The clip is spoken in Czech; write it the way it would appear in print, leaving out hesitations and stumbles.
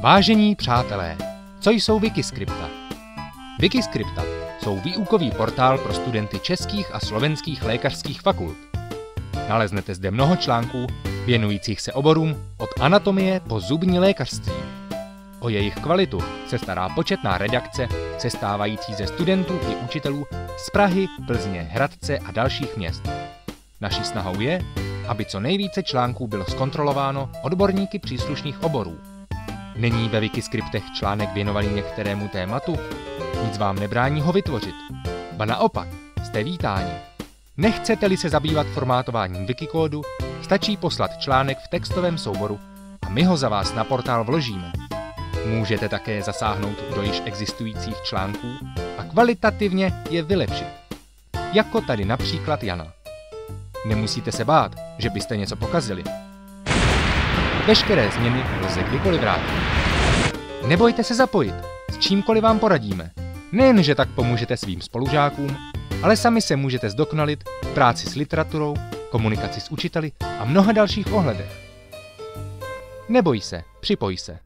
Vážení přátelé, co jsou Wikiscripta? Wikiscripta jsou výukový portál pro studenty českých a slovenských lékařských fakult. Naleznete zde mnoho článků věnujících se oborům od anatomie po zubní lékařství. O jejich kvalitu se stará početná redakce, sestávající ze studentů i učitelů z Prahy, Plzně, Hradce a dalších měst. Naší snahou je, aby co nejvíce článků bylo zkontrolováno odborníky příslušných oborů. Není ve Wikiscriptech článek věnovaný některému tématu? Nic vám nebrání ho vytvořit. Ba naopak, jste vítáni. Nechcete-li se zabývat formátováním Wikikódu, stačí poslat článek v textovém souboru a my ho za vás na portál vložíme. Můžete také zasáhnout do již existujících článků a kvalitativně je vylepšit. Jako tady například Jana. Nemusíte se bát, že byste něco pokazili. Veškeré změny lze kdykoliv vrátit. Nebojte se zapojit, s čímkoliv vám poradíme. Nejen, že tak pomůžete svým spolužákům, ale sami se můžete zdokonalit v práci s literaturou, komunikaci s učiteli a mnoha dalších ohledech. Neboj se, připoj se.